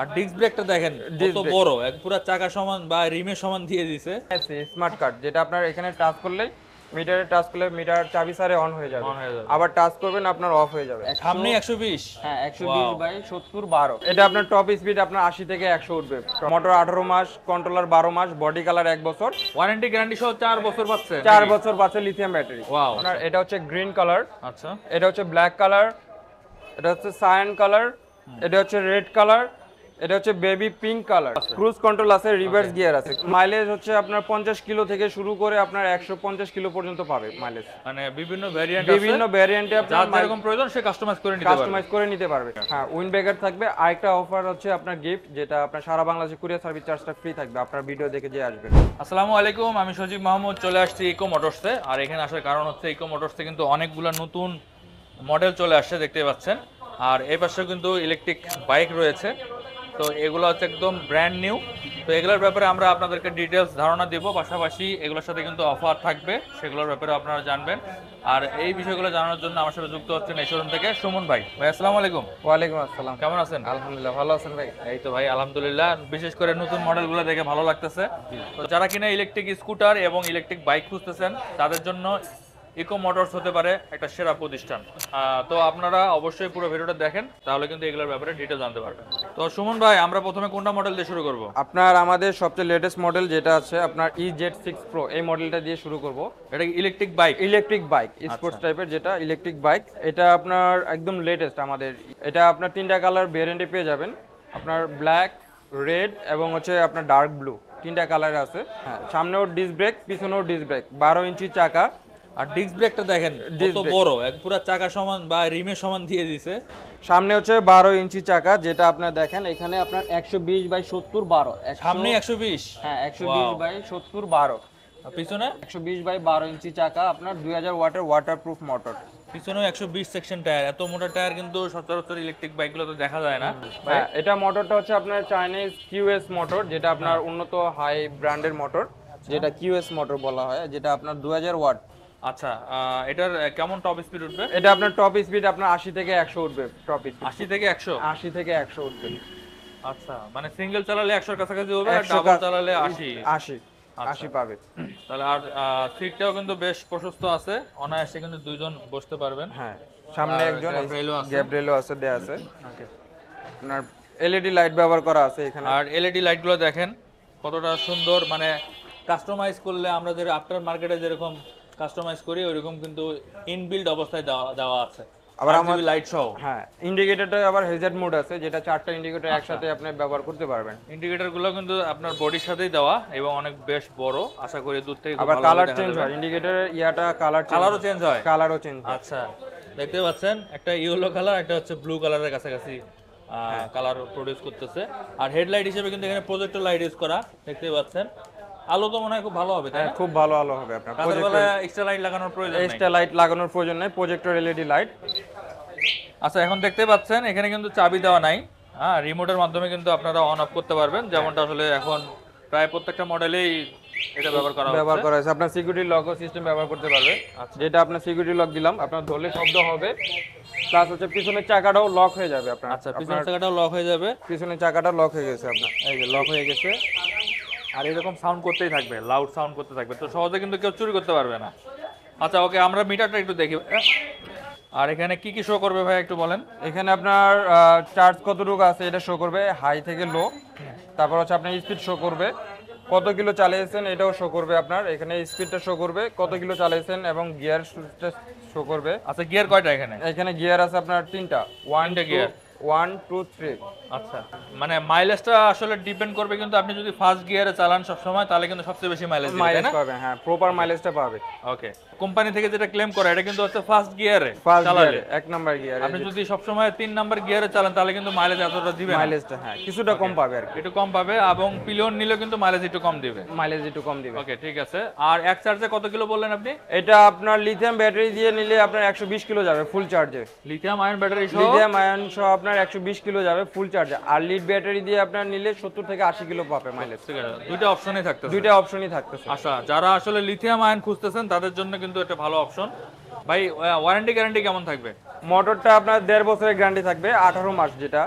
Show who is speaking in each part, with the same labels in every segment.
Speaker 1: আর disk ব্রেকটা দেখেন কত বড়, এক পুরো চাকা সমান বা রিমের সমান দিয়ে দিছে।
Speaker 2: স্মার্ট কার্ড, যেটা আপনার এখানে টাচ করলেই মিটারে টাচ করলে মিটার চাবি সারে অন হয়ে যাবে, আবার টাচ করবেন আপনার অফ হয়ে যাবে।
Speaker 1: সামনে 120,
Speaker 2: হ্যাঁ 120/70/12। এটা আপনার টপ স্পিড আপনার 80 থেকে 100 উঠবে। মোটর 18 মাস, কন্ট্রোলার 12 মাস, বডি কালার 1 বছর,
Speaker 1: ওয়ারেন্টি গ্যারান্টি সহ 4 বছর পাচ্ছে।
Speaker 2: 4 বছর পাচ্ছে লিথিয়াম ব্যাটারি।
Speaker 1: ওয়াও।
Speaker 2: আপনার এটা হচ্ছে গ্রিন কালার,
Speaker 1: আচ্ছা,
Speaker 2: এটা হচ্ছে ব্ল্যাক কালার, এটা হচ্ছে সায়ান কালার, এটা হচ্ছে রেড কালার, এটা হচ্ছে baby pink colour. Cruise control আছে, রিভার্স গিয়ার আছে। মাইলেজ হচ্ছে আপনার 50 কিলো থেকে শুরু করে আপনার 150 কিলো পর্যন্ত পাবে মাইলেজ।
Speaker 1: মানে বিভিন্ন ভ্যারিয়েন্ট আছে,
Speaker 2: বিভিন্ন ভ্যারিয়েন্টে
Speaker 1: যার
Speaker 2: আপনার
Speaker 1: যেরকম প্রয়োজন সে কাস্টমাইজ করে নিতে পারবে।
Speaker 2: কাস্টমাইজ করে নিতে পারবে। হ্যাঁ, উইন্ড ব্রেকার থাকবে। আরেকটা অফার হচ্ছে আপনার গিফট, যেটা আপনার সারা বাংলাদেশে কুরিয়ার সার্ভিস চার্জটা ফ্রি থাকবে আপনার ভিডিও দেখে যে আসবেন।
Speaker 1: আসসালামু আলাইকুম, আমি সজীব মাহমুদ চলে আসছি ইকো মোটরসে। আর এখানে আসার কারণ হচ্ছে ইকো মোটরসে কিন্তু অনেকগুলো নতুন মডেল চলে আসছে, দেখতে পাচ্ছেন। আর এই পাশে কিন্তু ইলেকট্রিক বাইক রয়েছে, তো এগুলো হচ্ছে একদম ব্র্যান্ড নিউ। তো এগুলোর ব্যাপারে আমরা আপনাদেরকে ডিটেলস ধারণা দেব, পাশাপাশি এগুলোর সাথে কিন্তু অফার থাকবে, সেগুলোর ব্যাপারে আপনারা জানবেন। আর এই বিষয়গুলো জানানোর জন্য আমার সাথে যুক্ত হচ্ছেন এই শোরুম থেকে সুমন ভাই। ভাই আসসালামু আলাইকুম।
Speaker 2: ওয়ালাইকুম আসসালাম।
Speaker 1: কেমন আছেন?
Speaker 2: আলহামদুলিল্লাহ, ভালো আছেন ভাই?
Speaker 1: এই তো ভাই আলহামদুলিল্লাহ, বিশেষ করে নতুন মডেলগুলো দেখে ভালো লাগতেছে। তো যারা কিনা ইলেকট্রিক স্কুটার এবং ইলেকট্রিক বাইক খুঁজতেছেন তাদের জন্য ইকো মোটরস হতে পারে একটা সেরা প্রতিষ্ঠান। তো আপনারা অবশ্যই পুরো ভিডিওটা দেখেন, তাহলে কিন্তু এগুলোর ব্যাপারে ডিটেল জানতে পারবেন। তো সুমন ভাই, আমরা প্রথমে কোনটা মডেল দিয়ে শুরু করব?
Speaker 2: আপনার আমাদের সবচেয়ে লেটেস্ট মডেল যেটা আছে আপনার EZ6 Pro, এই মডেলটা দিয়ে শুরু করব।
Speaker 1: এটা electric bike?
Speaker 2: Electric bike, sports টাইপের যেটা ইলেকট্রিক বাইক, এটা আপনার একদম লেটেস্ট আমাদের। এটা আপনার 3টা কালার ভেরিয়েন্টে পেয়ে যাবেন, আপনার ব্ল্যাক, রেড এবং হচ্ছে আপনার ডার্ক ব্লু, 3টা কালার আছে। হ্যাঁ, সামনেও ডিস্ক ব্রেক, পিছনেও ডিস্ক ব্রেক, 12 ইঞ্চি চাকা।
Speaker 1: আর ডিস্ক ব্রেকটা দেখেন কত বড়, এক পুরো চাকা সমান বা রিমের সমান দিয়ে দিছে।
Speaker 2: সামনে হচ্ছে 12 ইঞ্চি চাকা, যেটা আপনার দেখেন এখানে আপনার 120/70/12।
Speaker 1: সামনে 120?
Speaker 2: হ্যাঁ, 120/70/12।
Speaker 1: পিছনে
Speaker 2: 120/12 ইঞ্চি চাকা, আপনার 2000 ওয়াটের ওয়াটারপ্রুফ মোটর।
Speaker 1: পিছনেও 120 সেকশন টায়ার। এত মোটা টায়ার কিন্তু সচরাচর ইলেকট্রিক বাইকগুলো তো দেখা যায় না।
Speaker 2: হ্যাঁ, এটা মোটরটা হচ্ছে আপনার চাইনিজ QS মোটর, যেটা আপনার উন্নত হাই ব্র্যান্ডের মোটর, যেটা QS মোটর বলা হয়, যেটা আপনার 2000 ওয়াট।
Speaker 1: আচ্ছা, এটার কেমন টপ স্পিড উঠবে?
Speaker 2: এটা আপনার টপ স্পিড আপনার 80 থেকে 100 উঠবে। টপ স্পিড
Speaker 1: 80 থেকে 100?
Speaker 2: 80 থেকে 100 উঠবে।
Speaker 1: আচ্ছা, মানে সিঙ্গেল চালালে 100 এর কাছাকাছি হবে, আর ডাবল চালালে 80?
Speaker 2: 80 80 পাবে।
Speaker 1: তাহলে আর সিটটাও কিন্তু বেশ প্রশস্ত আছে, অনায়াসে কিন্তু দুইজন বসতে পারবেন।
Speaker 2: হ্যাঁ, সামনে একজন
Speaker 1: আছে,
Speaker 2: গ্যাপ রেলও আছে, দেয়া আছে। আপনার LED লাইট ব্যবহার করা আছে এখানে।
Speaker 1: আর এলইডি লাইটগুলো দেখেন কতটা সুন্দর, মানে কাস্টমাইজ করলে আমরা যে আফটার মার্কেটে যেরকম কাস্টমাইজ করি ওইরকম কিন্তু ইনবিল্ড অবস্থায় দেওয়া আছে,
Speaker 2: আবার
Speaker 1: আমার লাইট সহ।
Speaker 2: হ্যাঁ, ইন্ডিকেটরটা আবার হেজার্ড মোড আছে, যেটা 4টা ইন্ডিকেটর একসাথে আপনি ব্যবহার করতে পারবেন।
Speaker 1: ইন্ডিকেটরগুলো কিন্তু আপনার বডির সাথেই দেওয়া এবং অনেক বেশ বড়, আশা করি দূর থেকে
Speaker 2: আবার কালার চেঞ্জ হয়, ইন্ডিকেটরের ইয়াটা কালারও
Speaker 1: চেঞ্জ হয়।
Speaker 2: কালারও চেঞ্জ হয়।
Speaker 1: আচ্ছা, দেখতে পাচ্ছেন একটা ইয়েলো কালার, একটা হচ্ছে ব্লু কালারের কাছাকাছি কালার প্রডিউস করতেছে। আর হেডলাইট হিসেবে কিন্তু এখানে প্রজেক্টর লাইট ইউজ করা, দেখতে পাচ্ছেন। আলো তো মনে হয় খুব ভালো হবে, তাই না?
Speaker 2: খুব ভালো আলো হবে আপনার।
Speaker 1: রাতের বেলা এক্সট্রা লাইট লাগানোর প্রয়োজন নেই।
Speaker 2: এক্সট্রা লাইট লাগানোর প্রয়োজন নেই, প্রজেক্টর LED লাইট।
Speaker 1: আচ্ছা, এখন দেখতে পাচ্ছেন এখানে কিন্তু চাবি দেওয়া নাই, হ্যাঁ, রিমোটের মাধ্যমে কিন্তু আপনারা অন অফ করতে পারবেন, যেমনটা আসলে এখন প্রায় প্রত্যেকটা মডেলেই এটা ব্যবহার করা
Speaker 2: হয়েছে। আপনার সিকিউরিটি লকও সিস্টেম ব্যবহার করতে পারবে, যেটা আপনার সিকিউরিটি লক দিলাম, আপনার ধরলে শব্দ হবে, প্লাস হচ্ছে পিছনের চাকাটাও লক হয়ে যাবে আপনার।
Speaker 1: আচ্ছা, পিছনের চাকাটাও লক হয়ে যাবে।
Speaker 2: পিছনের চাকাটা লক হয়ে গেছে আপনার, এই যে লক হয়ে গেছে।
Speaker 1: আর এরকম সাউন্ড করতেই থাকবে, লাউড সাউন্ড করতে থাকবে, তো সহজে কিন্তু কেউ চুরি করতে পারবে না। আচ্ছা, ওকে, আমরা মিটারটা একটু দেখি। আর এখানে কি কি শো করবে ভাই একটু বলেন?
Speaker 2: এখানে আপনার চার্জ কতটুকু আছে এটা শো করবে, হাই থেকে লো। তারপর হচ্ছে আপনার স্পিড শো করবে, কত কিলো চালিয়েছেন এটাও শো করবে আপনার। এখানে স্পিডটা শো করবে, কত কিলো চালিয়েছেন, এবং গিয়ার শো করবে।
Speaker 1: আচ্ছা, গিয়ার কয়টা এখানে?
Speaker 2: এখানে গিয়ার আছে আপনার 3টা, 1
Speaker 1: গিয়ার,
Speaker 2: 1 2 3।
Speaker 1: আচ্ছা, মানে মাইলেজটা আসলে ডিপেন্ড করবে, কিন্তু আপনি যদি ফার্স্ট গিয়ারে চালান সব সময় তাহলে কিন্তু সবচেয়ে বেশি মাইলেজ
Speaker 2: পাবে। হ্যাঁ, প্রপার মাইলেজটা পাবে।
Speaker 1: ওকে, কোম্পানি থেকে যেটা ক্লেম করে এটা কিন্তু হচ্ছে ফার্স্ট গিয়ারে
Speaker 2: চালালে 1 নাম্বার গিয়ারে।
Speaker 1: আপনি যদি সব সময় 3 নাম্বার গিয়ারে চালান তাহলে কিন্তু মাইলেজ এতটা দিবে না।
Speaker 2: মাইলেজটা হ্যাঁ কিছুটা কম পাবে আর কি,
Speaker 1: একটু কম পাবে, এবং পিলিয়ন নিলেও কিন্তু মাইলেজ একটু কম দিবে। ওকে, ঠিক আছে। আর এক চার্জে কত কিলো বললেন আপনি?
Speaker 2: এটা আপনার লিথিয়াম ব্যাটারি দিয়ে নিলে আপনার 120 কিলো যাবে ফুল চার্জে।
Speaker 1: লিথিয়াম আয়ন ব্যাটারি সহ?
Speaker 2: লিথিয়াম আয়ন সহ আপনার 120 কিলো যাবে ফুল চার্জে। আর লিড ব্যাটারি দিয়ে আপনার নিলে 70 থেকে 80 কিলো পাবে মাইলেজ।
Speaker 1: ঠিক আছে, দুইটা অপশনই থাকতেছে।
Speaker 2: দুইটা অপশনই থাকতেছে।
Speaker 1: আচ্ছা, যারা আসলে লিথিয়াম আয়ন খুঁজতেছেন তাদের জন্য কিন্তু এটা ভালো অপশন। ভাই, ওয়ারেন্টি গ্যারান্টি কেমন থাকবে?
Speaker 2: মোটরটা আপনার 1.5 বছরের গ্যারান্টি থাকবে, 18 মাস যেটা।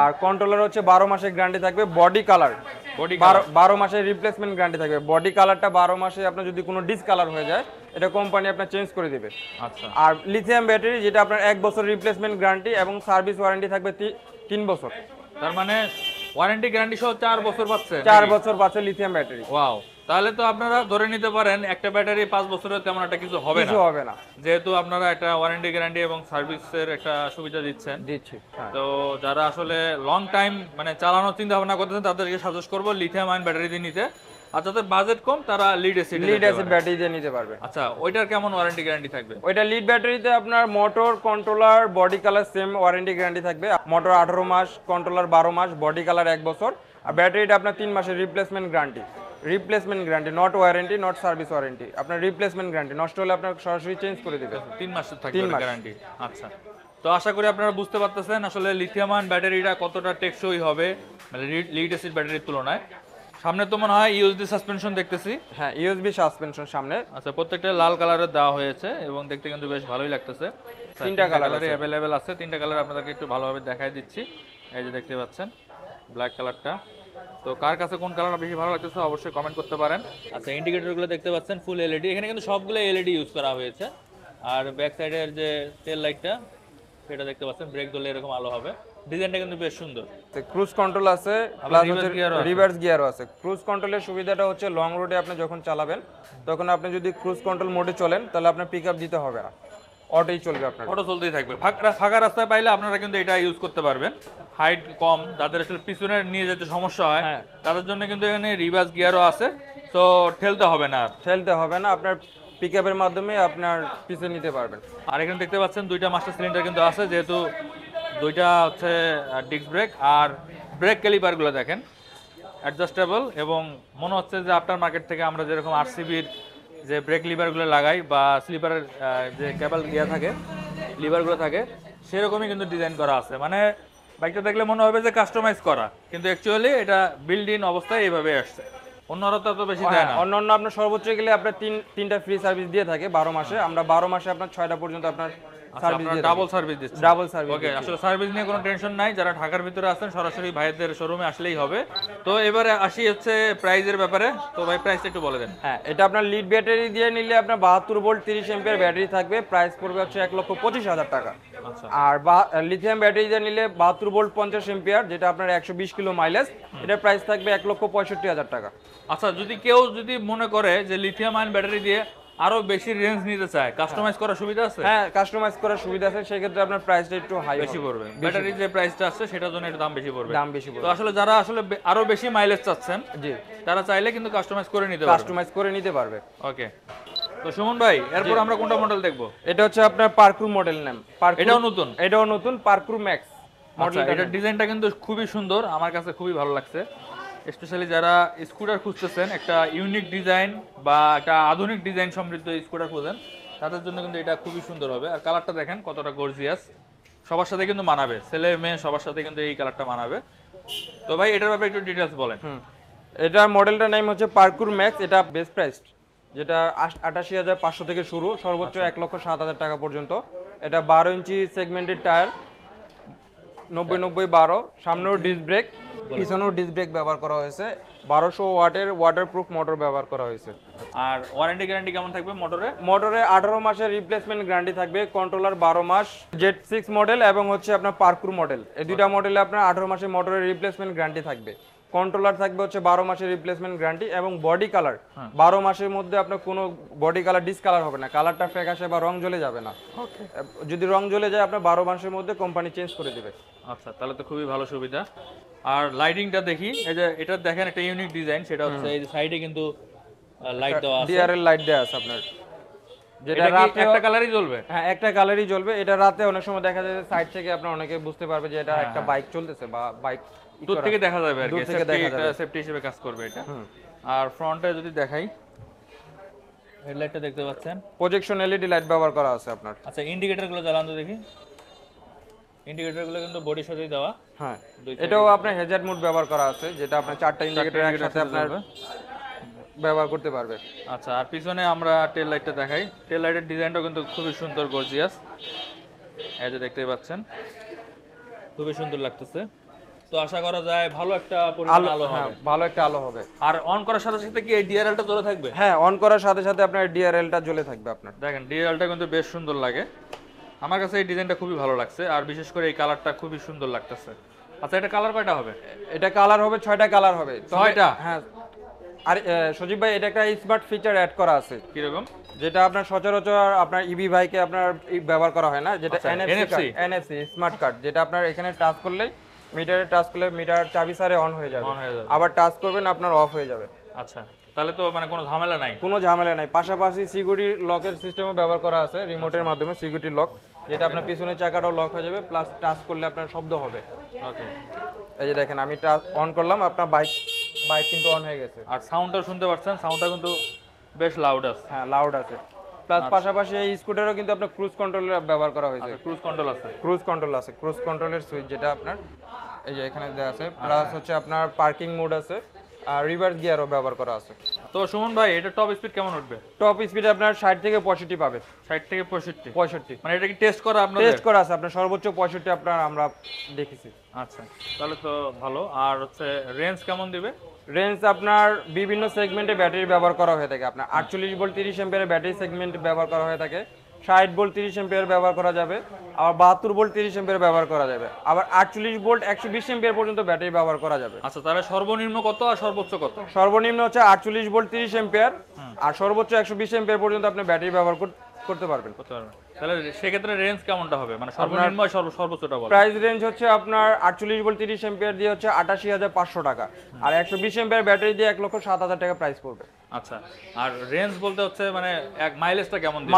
Speaker 2: আর কন্ট্রোলার হচ্ছে 12 মাসের গ্যারান্টি থাকবে। বডি কালার
Speaker 1: বডি
Speaker 2: 12 মাসের রিপ্লেসমেন্ট গ্যারান্টি থাকবে। বডি কালারটা 12 মাসে আপনার যদি কোনো ডিসকালার হয়ে যায় এটা কোম্পানি আপনার চেঞ্জ করে দিবে।
Speaker 1: আচ্ছা
Speaker 2: আর লিথিয়াম ব্যাটারি যেটা আপনার 1 বছর রিপ্লেসমেন্ট গ্যারান্টি এবং সার্ভিস ওয়ারেন্টি থাকবে 3 বছর।
Speaker 1: তার মানে ওয়ারেন্টি গ্যারান্টি সহ 4 বছর পাচ্ছে
Speaker 2: 4 বছর পাচ্ছে লিথিয়াম ব্যাটারি।
Speaker 1: ওয়াও, তাহলে তো আপনারা ধরে নিতে পারেন একটা ব্যাটারি 5 বছরের তেমন একটা কিছু হবে না,
Speaker 2: কিছু হবে না,
Speaker 1: যেহেতু আপনারা একটা ওয়ারেন্টি গ্যারান্টি এবং সার্ভিসের একটা সুবিধা দিচ্ছেন।
Speaker 2: দিচ্ছি। হ্যাঁ,
Speaker 1: তো যারা আসলে লং টাইম মানে চালানোর চিন্তা ভাবনা করতেছেন তাদেরকে সাজেস্ট করবো লিথিয়াম আয়ন ব্যাটারি দিয়ে নিতে। আর যাদের বাজেট কম তারা লিড অ্যাসিড
Speaker 2: ব্যাটারি দিয়ে নিতে পারবে।
Speaker 1: আচ্ছা, ওইটার কেমন ওয়ারেন্টি গ্যারান্টি থাকবে?
Speaker 2: ওইটা লিড ব্যাটারিতে আপনার motor, controller, body colour same warranty guarantee থাকবে। মোটর 18 মাস, কন্ট্রোলার 12 মাস, বডি কালার 1 বছর। আর ব্যাটারিটা আপনার 3 মাসের replacement guarantee. Not warranty, not service warranty, আপনার রিপ্লেসমেন্ট গ্যারান্টি। নষ্ট হলে আপনার সরাসরি চেঞ্জ করে দিবে।
Speaker 1: 3 মাসের থাকবে গ্যারান্টি। আচ্ছা, তো আশা করি আপনারা বুঝতে পারতেছেন আসলে লিথিয়াম আয়ন ব্যাটারিটা কতটা টেকসই হবে মানে লিড অ্যাসিড ব্যাটারির তুলনায়। সামনে তো মনে হয় ইউএসবি সাসপেনশন দেখতেছি।
Speaker 2: হ্যাঁ, ইউএসবি সাসপেনশন সামনে।
Speaker 1: আচ্ছা, প্রত্যেকটা লাল কালারের দেওয়া হয়েছে এবং দেখতে কিন্তু বেশ ভালোই লাগতেছে।
Speaker 2: 3টা কালারই
Speaker 1: অ্যাভেলেবেল আছে। 3টা কালার আপনাদেরকে একটু ভালোভাবে দেখাই দিচ্ছি। এই যে দেখতে পাচ্ছেন ব্ল্যাক কালারটা। তো কার কাছে কোন কালার বেশি ভালো লাগতেছে অবশ্যই কমেন্ট করতে পারেন। আচ্ছা, ইন্ডিকেটরগুলো দেখতে পাচ্ছেন ফুল এলইডি, এখানে কিন্তু সবগুলো এলইডি ইউজ করা হয়েছে। আর ব্যাক সাইডের যে টেল লাইটটা সেটা দেখতে পাচ্ছেন, ব্রেক ধরলে এরকম আলো হবে। ডিজাইনটা কিন্তু বেশ সুন্দর।
Speaker 2: ক্রুজ কন্ট্রোল আছে, প্লাস হচ্ছে রিভার্স গিয়ারও আছে। ক্রুজ কন্ট্রোলের সুবিধাটা হচ্ছে লং রোডে আপনি যখন চালাবেন তখন আপনি যদি ক্রুজ কন্ট্রোল মোডে চলেন তাহলে আপনার পিকআপ দিতে হবে না, অটোই চলবে আপনার।
Speaker 1: অটো চলতেই থাকবে। ফাঁকা রাস্তায় পাইলে আপনারা কিন্তু এটা ইউজ করতে পারবেন। হাইট কম, যাদের আসলে পিছনে নিয়ে যেতে সমস্যা হয় তাদের জন্য কিন্তু এখানে রিভার্স গিয়ারও আছে, তো ঠেলতে হবে না।
Speaker 2: আপনার পিকআপের মাধ্যমে আপনার পিছে নিতে পারবেন।
Speaker 1: আর এখানে দেখতে পাচ্ছেন 2টা মাস্টার সিলিন্ডার কিন্তু আছে, যেহেতু 2টা হচ্ছে ডিস্ক ব্রেক। আর ব্রেক ক্যালিপারগুলো দেখেন অ্যাডজাস্টেবল, এবং মনে হচ্ছে যে আফটার মার্কেট থেকে আমরা যেরকম আরসিবির যে ব্রেক লিভারগুলো লাগাই বা স্লিপারের যে কেবল ইয়ে থাকে লিভারগুলো থাকে সেরকমই কিন্তু ডিজাইন করা আছে। মানে বাইকটা দেখলে মনে হবে যে কাস্টমাইজ করা, কিন্তু অ্যাকচুয়ালি এটা বিল্ড ইন অবস্থায় এইভাবে আসছে। অন্যরা তো এত বেশি দেয় না।
Speaker 2: অন্য আপনার সর্বোচ্চ গেলে আপনার 3টা ফ্রি সার্ভিস দিয়ে থাকে 12 মাসে। আমরা 12 মাসে আপনার 6টা পর্যন্ত আপনার সার্ভিস দিয়ে
Speaker 1: ডাবল সার্ভিস দিচ্ছে।
Speaker 2: Double service.
Speaker 1: ওকে, আসলে সার্ভিস নিয়ে কোনো টেনশন নাই। যারা ঢাকার ভিতরে আছেন সরাসরি ভাইদের শোরুমে আসলেই হবে। তো এবারে আসি হচ্ছে প্রাইজের ব্যাপারে। তো ভাই প্রাইসটা একটু বলে দেন।
Speaker 2: হ্যাঁ, এটা আপনার লিড ব্যাটারি দিয়ে নিলে আপনার 72 ভোল্ট 30 এম্পিয়ার ব্যাটারি থাকবে, প্রাইস পড়বে হচ্ছে 1,25,000 টাকা।
Speaker 1: আচ্ছা,
Speaker 2: আর লিথিয়াম ব্যাটারি দিয়ে নিলে 72 ভোল্ট 50 এম্পিয়ার, যেটা আপনার 120 কিলো মাইলেজ, এটার প্রাইস থাকবে 1,65,000 টাকা।
Speaker 1: আচ্ছা, কেউ যদি মনে করে যে লিথিয়াম আয়ন ব্যাটারি দিয়ে আরো বেশি রেঞ্জ নিতে চায়, কাস্টমাইজ করার সুবিধা আছে?
Speaker 2: হ্যাঁ, কাস্টমাইজ করার সুবিধা আছে, সেক্ষেত্রে আপনার প্রাইসটা একটু হাই
Speaker 1: বেশি পড়বে। ব্যাটারির যে প্রাইসটা আছে সেটার জন্য একটু দাম বেশি পড়বে। তো
Speaker 2: পড়বে।
Speaker 1: আসলে যারা আসলে আরো বেশি মাইলেজ চাচ্ছেন
Speaker 2: জি,
Speaker 1: তারা চাইলে কিন্তু কাস্টমাইজ করে নিতে পারবে। ওকে, তো সুমন ভাই এরপর আমরা কোনটা মডেল দেখবো?
Speaker 2: এটা হচ্ছে আপনার পার্কুর মডেল নাম। এটাও নতুন পার্কুর ম্যাক্স
Speaker 1: মডেল। এটার ডিজাইনটা কিন্তু খুবই সুন্দর, আমার কাছে খুবই ভালো লাগছে। স্পেশালি যারা স্কুটার খুঁজতেছেন একটা ইউনিক ডিজাইন বা একটা আধুনিক ডিজাইন সমৃদ্ধ স্কুটার খুঁজেন তাদের জন্য কিন্তু এটা খুবই সুন্দর হবে। আর কালারটা দেখেন কতটা গর্জিয়াস, সবার সাথে কিন্তু মানাবে, ছেলে মেয়ে সবার সাথে কিন্তু এই কালারটা মানাবে। তো ভাই এটার ব্যাপারে একটু ডিটেইলস বলেন।
Speaker 2: এটা মডেলটার নাম হচ্ছে পার্কুর ম্যাক্স। এটা বেস্ট প্রাইস, যেটা 88,500 থেকে শুরু, সর্বোচ্চ 1,07,000 টাকা পর্যন্ত। এটা 12 ইঞ্চি সেগমেন্টেড টায়ার, 90-90-12, সামনেও ডিস্ক ব্রেক, পিছনেও ডিস্ক ব্রেক ব্যবহার করা হয়েছে। 1200 ওয়াটের ওয়াটারপ্রুফ মোটর ব্যবহার করা হয়েছে।
Speaker 1: আর ওয়ারেন্টি গ্যারান্টি কেমন থাকবে
Speaker 2: মোটরে 18 মাসের রিপ্লেসমেন্ট গ্যারান্টি থাকবে। কন্ট্রোলার 12 মাস, Z6 মডেল এবং হচ্ছে আপনার পার্কুর মডেল, এই দুইটা মডেলে আপনার 18 মাসের মোটরের রিপ্লেসমেন্ট গ্যারান্টি থাকবে। কন্ট্রোলার থাকবে হচ্ছে 12 মাসের রিপ্লেসমেন্ট গ্যারান্টি এবং বডি কালার 12 মাসের মধ্যে আপনার কোনো বডি কালার ডিসকালার হবে না, কালারটা ফ্যাকাশে বা রং জ্বলে যাবে না। যদি রং জ্বলে যায় আপনার 12 মাসের মধ্যে কোম্পানি চেঞ্জ করে দেবে।
Speaker 1: আচ্ছা, তাহলে তো খুবই ভালো সুবিধা। আর লাইটিংটা দেখি, এই যে এটা দেখেন একটা ইউনিক ডিজাইন, সেটা হচ্ছে এই সাইডে কিন্তু লাইট দেওয়া আছে,
Speaker 2: ডিআরএল লাইট দেওয়া আছে আপনার, যেটা
Speaker 1: রাতে একটা কালারই জ্বলবে।
Speaker 2: হ্যাঁ, একটা কালারই জ্বলবে। এটা রাতে অনেক সময় দেখা যায় সাইড থেকে আপনার অনেকে বুঝতে পারবে যে এটা একটা বাইক চলতেছে বা বাইক
Speaker 1: দূর থেকে দেখা যাবে আর কি,
Speaker 2: দূর থেকে দেখা যাবে,
Speaker 1: সেফটি হিসেবে কাজ করবে এটা। আর ফ্রন্টে যদি দেখাই, হেডলাইটটা দেখতে পাচ্ছেন
Speaker 2: প্রজেকশন এলইডি লাইট ব্যবহার করা আছে আপনার।
Speaker 1: আচ্ছা, ইন্ডিকেটরগুলো জ্বালান তো দেখি। ইন্ডিকেটরগুলো কিন্তু বডি সাথেই দেওয়া।
Speaker 2: হ্যাঁ, এটাও আপনার হ্যাজার্ড মোড ব্যবহার করা আছে, যেটা আপনার 4টা ইন্ডিকেটর একসাথে আপনার ব্যবহার করতে পারবে।
Speaker 1: আচ্ছা, আর পিছনে আমরা টেল লাইটটা দেখাই। টেল লাইটের ডিজাইনটাও কিন্তু খুবই সুন্দর, গর্জিয়াস। এই যে দেখতেই পাচ্ছেন, খুবই সুন্দর লাগতেছে। তো আশা করা যায় ভালো একটা পরিমাণ আলো
Speaker 2: হ্যাঁ
Speaker 1: হবে।
Speaker 2: ভালো একটা আলো হবে।
Speaker 1: আর অন করার সাথে সাথে কি এই ডিআরএলটা জ্বলে থাকবে?
Speaker 2: হ্যাঁ অন করার সাথে সাথে আপনার ডিআরএলটা জ্বলে থাকবে আপনার।
Speaker 1: দেখেন ডিআরএলটা কিন্তু বেশ সুন্দর লাগে, আমার কাছে এই ডিজাইনটা খুবই ভালো লাগছে, আর বিশেষ করে এই কালারটা খুবই সুন্দর লাগতেছে। আচ্ছা এটা কালার কয়টা হবে?
Speaker 2: এটা কালার হবে 6টা কালার হবে।
Speaker 1: 6টা?
Speaker 2: হ্যাঁ। আর সজীব ভাই এটা একটা স্মার্ট ফিচার অ্যাড করা আছে,
Speaker 1: কিরকম?
Speaker 2: যেটা আপনার সচরাচর আপনার ইভি বাইকে আপনার ব্যবহার করা হয় না, যেটা
Speaker 1: আচ্ছা,
Speaker 2: এনএফসি এনএফসি স্মার্ট কার্ড, যেটা আপনার এখানে টাচ করলেই মিটারে টাচ করলে মিটার চাবি সারে অন হয়ে যাবে,
Speaker 1: On হয়ে যাবে।
Speaker 2: আবার টাচ করবেন আপনার অফ হয়ে যাবে।
Speaker 1: আচ্ছা তাহলে তো মানে কোনো ঝামেলা নাই।
Speaker 2: কোনো ঝামেলা নাই। পাশাপাশি সিকিউরিটি লকের সিস্টেমও ব্যবহার করা আছে, রিমোটের মাধ্যমে সিকিউরিটি লক, যেটা আপনার পিছনের চাকাটাও লক হয়ে যাবে, প্লাস টাচ করলে আপনার শব্দ হবে।
Speaker 1: ওকে।
Speaker 2: এই যে দেখেন আমি টাচ অন করলাম, আপনার বাইক কিন্তু অন হয়ে গেছে।
Speaker 1: আর সাউন্ডটাও শুনতে পাচ্ছেন, সাউন্ডটা কিন্তু বেশ লাউড আছে।
Speaker 2: হ্যাঁ লাউড আছে। প্লাস পাশাপাশি এই স্কুটারও কিন্তু আপনার ক্রুজ কন্ট্রোলের ব্যবহার করা হয়েছে।
Speaker 1: ক্রুজ কন্ট্রোল আছে।
Speaker 2: ক্রুজ কন্ট্রোল আছে, ক্রুজ কন্ট্রোলের সুইচ যেটা আপনার এই যে এখানে দেওয়া আছে, প্লাস হচ্ছে আপনার পার্কিং মোড আছে, আর রিভার্স গিয়ারও ব্যবহার করা আছে।
Speaker 1: তো সুমন ভাই এটা টপ স্পিড কেমন উঠবে?
Speaker 2: টপ স্পিড আপনার 60 থেকে 65 পাবে।
Speaker 1: 60 থেকে 65?
Speaker 2: 65
Speaker 1: মানে এটা কি টেস্ট করা আপনাদের?
Speaker 2: টেস্ট করা আছে আপনার, সর্বোচ্চ 65 আপনার আমরা দেখেছি।
Speaker 1: আচ্ছা তাহলে তো ভালো। আর হচ্ছে রেঞ্জ কেমন দিবে?
Speaker 2: রেঞ্জ আপনার বিভিন্ন সেগমেন্টে ব্যাটারি ব্যবহার করা হয়ে থাকে। আপনার 48 ভোল্ট 30 অ্যাম্পিয়ারের ব্যাটারি সেগমেন্ট ব্যবহার করা হয়ে থাকে, 60 ভোল্ট 30 অ্যাম্পিয়ার ব্যবহার করা যাবে, আবার 72 ভোল্ট 30 অ্যাম্পিয়ার ব্যবহার করা যাবে, আবার 48 ভোল্ট 120 অ্যাম্পিয়ার পর্যন্ত ব্যাটারি ব্যবহার করা যাবে।
Speaker 1: আচ্ছা তাহলে সর্বনিম্ন কত আর সর্বোচ্চ কত?
Speaker 2: সর্বনিম্ন হচ্ছে 48 ভোল্ট 30 অ্যাম্পিয়ার, আর সর্বোচ্চ 120 অ্যাম্পিয়ার পর্যন্ত আপনি ব্যাটারি ব্যবহার করতে পারবেন।
Speaker 1: করতে পারবেন। তাহলে সেক্ষেত্রে রেঞ্জ কেমনটা হবে, মানে সর্বনিম্ন আর সর্বোচ্চটা বল?
Speaker 2: প্রাইস রেঞ্জ হচ্ছে আপনার 48 ভোল্ট 30 অ্যাম্পিয়ার দিয়ে হচ্ছে 88,500 টাকা, আর 120 অ্যাম্পিয়ার ব্যাটারি দিয়ে 1,07,000 টাকা প্রাইস পড়বে।
Speaker 1: আচ্ছা আর রেঞ্জ বলতে হচ্ছে মানে এক মাইলেজটা কেমন দিবে?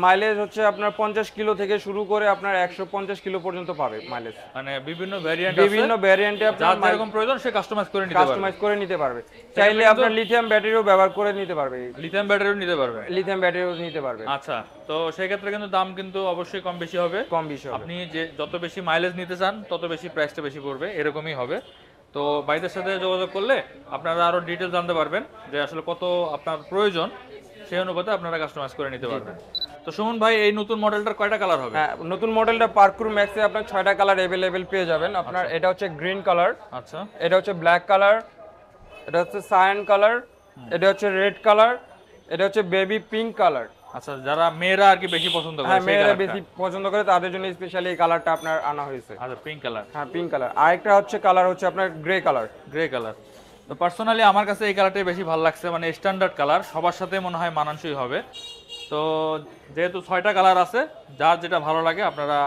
Speaker 2: মাইলেজ হচ্ছে আপনার 50 কিলো থেকে শুরু করে আপনার 150 কিলো পর্যন্ত পাবে মাইলেজ।
Speaker 1: মানে বিভিন্ন ভ্যারিয়েন্ট আছে,
Speaker 2: বিভিন্ন ভ্যারিয়েন্টে
Speaker 1: যার
Speaker 2: আপনার
Speaker 1: যেরকম প্রয়োজন সে কাস্টমাইজ করে নিতে পারবে।
Speaker 2: কাস্টমাইজ করে নিতে পারবে। চাইলে আপনার লিথিয়াম ব্যাটারিও ব্যবহার করে নিতে পারবে।
Speaker 1: লিথিয়াম ব্যাটারিও নিতে পারবে?
Speaker 2: লিথিয়াম ব্যাটারিও নিতে পারবে।
Speaker 1: আচ্ছা তো সেই ক্ষেত্রে কিন্তু দাম কিন্তু অবশ্যই কম বেশি হবে।
Speaker 2: কম বেশি হবে।
Speaker 1: আপনি যে যত বেশি মাইলেজ নিতে চান তত বেশি প্রাইসটা বেশি পড়বে, এরকমই হবে। তো ভাইদের সাথে যোগাযোগ করলে আপনারা আরো ডিটেল জানতে পারবেন যে আসলে কত আপনার প্রয়োজন, সেই অনুপাতে আপনারা কাস্টমাইজ করে নিতে পারবেন। তো সুমন ভাই এই নতুন মডেলটার কয়টা কালার হবে?
Speaker 2: হ্যাঁ নতুন মডেলটা পার্কুর ম্যাক্সে আপনার 6টা কালার अवेलेबल পেয়ে যাবেন। আপনার এটা হচ্ছে গ্রিন কালার,
Speaker 1: আচ্ছা
Speaker 2: এটা হচ্ছে ব্ল্যাক কালার, এটা হচ্ছে সায়ান কালার, এটা হচ্ছে রেড কালার, এটা হচ্ছে বেবি পিঙ্ক কালার।
Speaker 1: আচ্ছা যারা মেয়েরা আর কি বেশি পছন্দ করে
Speaker 2: হ্যাঁ
Speaker 1: সেই
Speaker 2: মেয়েরা
Speaker 1: কালারটা।
Speaker 2: বেশি পছন্দ করে তাদের জন্য স্পেশালি এই কালারটা আপনার আনা হয়েছে।
Speaker 1: আচ্ছা পিঙ্ক কালার।
Speaker 2: হ্যাঁ পিঙ্ক কালার। আরেকটা হচ্ছে কালার হচ্ছে আপনার গ্রে কালার।
Speaker 1: Grey colour. তো পার্সোনালি আমার কাছে এই কালারটাই বেশি ভালো লাগছে, মানে স্ট্যান্ডার্ড কালার, সবার সাথে মনে হয় মানানসই হবে। তো যেহেতু 6টা কালার আছে, যার যেটা ভালো লাগে আপনারা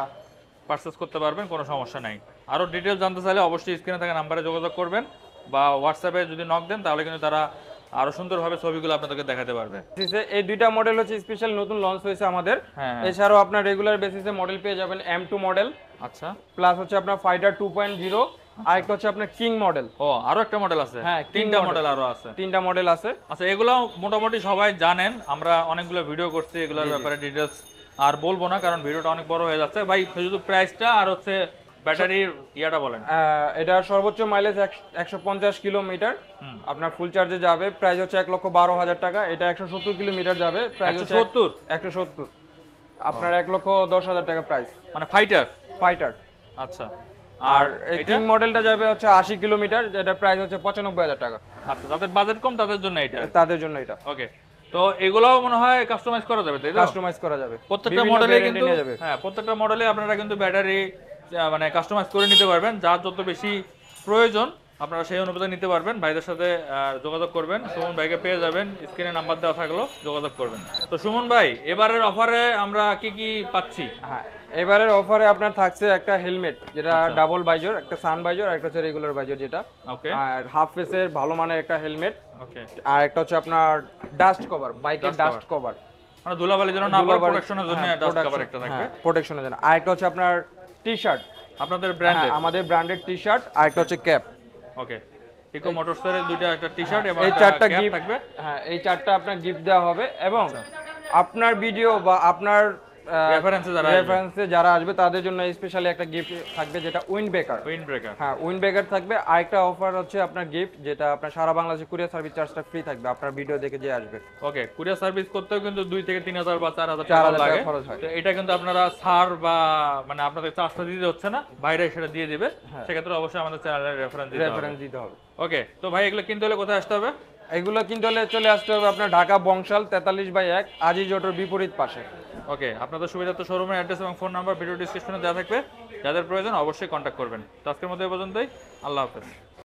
Speaker 1: পারচেস করতে পারবেন, কোনো সমস্যা নাই। আরও ডিটেলস জানতে চাইলে অবশ্যই স্ক্রিনে থাকা নাম্বারে যোগাযোগ করবেন, বা হোয়াটসঅ্যাপে যদি নক দেন তাহলে কিন্তু তারা আরো সুন্দরভাবে ছবিগুলো আপনাদেরকে দেখাতে পারবে।
Speaker 2: এই দুইটা মডেল হচ্ছে স্পেশাল নতুন লঞ্চ হয়েছে আমাদের।
Speaker 1: হ্যাঁ।
Speaker 2: এছাড়াও আপনার রেগুলার বেসিসে মডেল পেয়ে যাবেন M2 মডেল,
Speaker 1: আচ্ছা
Speaker 2: প্লাস হচ্ছে আপনার ফাইটার 2.0, আরেকটা হচ্ছে আপনার কিং মডেল।
Speaker 1: ও আরো একটা মডেল আছে?
Speaker 2: হ্যাঁ, King
Speaker 1: তিনটা
Speaker 2: model।
Speaker 1: মডেল আরো আছে।
Speaker 2: তিনটা মডেল আছে।
Speaker 1: আচ্ছা এগুলো মোটামুটি সবাই জানেন, আমরা অনেকগুলো ভিডিও করছি এগুলোর ব্যাপারে, ডিটেলস আর বলবো না কারণ ভিডিওটা অনেক বড় হয়ে যাচ্ছে। ভাই শুধু প্রাইসটা আর হচ্ছে ব্যাটারির ইয়াটা বলেন।
Speaker 2: এটা সর্বোচ্চ মাইলেজ 150 কিলোমিটার, আপনার ফুল চার্জে যাবে, প্রাইস হচ্ছে 1,12,000 টাকা। এটা 170 কিলোমিটার যাবে, প্রাইস হচ্ছে 170, আপনার 1,10,000 টাকা প্রাইস।
Speaker 1: মানে ফাইটার?
Speaker 2: ফাইটার।
Speaker 1: আচ্ছা
Speaker 2: আর এই কিং মডেলটা যাবে হচ্ছে 80 কিলোমিটার, যেটা প্রাইস হচ্ছে 95,000 টাকা।
Speaker 1: আচ্ছা যাদের বাজেট কম তাদের জন্য এটা?
Speaker 2: তাদের জন্য এটা।
Speaker 1: ওকে। তো এগুলাও মনে হয় কাস্টমাইজ করা যাবে তাই তো?
Speaker 2: কাস্টমাইজ করা যাবে
Speaker 1: প্রত্যেকটা মডেলে কিন্তু, হ্যাঁ প্রত্যেকটা মডেলে আপনারা কিন্তু ব্যাটারি মানে কাস্টমাইজ করে নিতে পারবেন, যার যত বেশি প্রয়োজন আপনারা সেই অনুপাতে নিতে পারবেন। ভাইদের সাথে যোগাযোগ করবেন, সুমন ভাইকে পেয়ে যাবেন, স্ক্রিনে নাম্বার দেওয়া থাকলো, যোগাযোগ করবেন। তো সুমন ভাই এবারের অফারে আমরা কি কি পাচ্ছি?
Speaker 2: হ্যাঁ এবারের অফারে আপনার থাকছে একটা হেলমেট, যেটা ডাবল বাইজর, একটা সান বাইজর, আর একটা হচ্ছে রেগুলার বাইজর যেটা,
Speaker 1: ওকে,
Speaker 2: আর হাফ ফেসের ভালো মানের একটা হেলমেট,
Speaker 1: ওকে,
Speaker 2: আর একটা হচ্ছে আপনার ডাস্ট কভার, বাইকের ডাস্ট কভার,
Speaker 1: মানে ধুলাবালির জন্য না, প্রোটেকশনের জন্য ডাস্ট কভার একটা থাকবে,
Speaker 2: প্রোটেকশনের জন্য। আর একটা হচ্ছে আপনার টি-শার্ট,
Speaker 1: আপনাদের ব্র্যান্ডের?
Speaker 2: আমাদের ব্র্যান্ডেড টি-শার্ট, আর একটা হচ্ছে ক্যাপ।
Speaker 1: ওকে, ইকো মোটরসের দুইটা, একটা টি-শার্ট এবং
Speaker 2: এই
Speaker 1: একটা
Speaker 2: চারটা
Speaker 1: ক্যাপ
Speaker 2: গিফট
Speaker 1: থাকবে।
Speaker 2: হ্যাঁ এই চারটা আপনার গিফট দেওয়া হবে, এবং আপনার ভিডিও বা আপনার
Speaker 1: রেফারেন্সে যারা আসবে।
Speaker 2: রেফারেন্সে যারা আসবে তাদের জন্য স্পেশালি একটা গিফট থাকবে, যেটা উইন্ড ব্রেকার।
Speaker 1: Wind breaker.
Speaker 2: হ্যাঁ, উইন্ড ব্রেকার থাকবে। আরেকটা অফার হচ্ছে আপনার গিফট, যেটা আপনার সারা বাংলাদেশে কুরিয়ার সার্ভিস চার্জটা ফ্রি থাকবে আপনার ভিডিও দেখে যে আসবে।
Speaker 1: ওকে, কুরিয়ার সার্ভিস করতেও কিন্তু 2 থেকে 3000 বা 4000
Speaker 2: 4,000
Speaker 1: টাকা
Speaker 2: টাকা
Speaker 1: লাগে।
Speaker 2: খরচ হয়।
Speaker 1: তো এটা কিন্তু আপনারা ছাড় বা মানে আপনাদের চার্জটা দিতে হচ্ছে না, বাইরে সেটা দিয়ে দিবে। সেক্ষেত্রে অবশ্যই আমাদের চ্যানেলের রেফারেন্স দিতে হবে।
Speaker 2: রেফারেন্স দিতে হবে।
Speaker 1: ওকে, তো ভাই এগুলো কিনতে হলে কোথায় আসতে হবে?
Speaker 2: এগুলো কিনতে হলে চলে আসতে হবে আপনার ঢাকা বংশাল 43/1 আজিজ অটোর বিপরীত পাশে।
Speaker 1: ওকে, আপনাদের সুবিধার্থে শোরুমের অ্যাড্রেস এবং ফোন নাম্বার ভিডিও ডিসক্রিপশনে দেওয়া থাকবে। যাদের প্রয়োজন অবশ্যই কন্ট্যাক্ট করবেন। তো আজকের মধ্যে এই পর্যন্তই। আল্লাহ হাফেজ।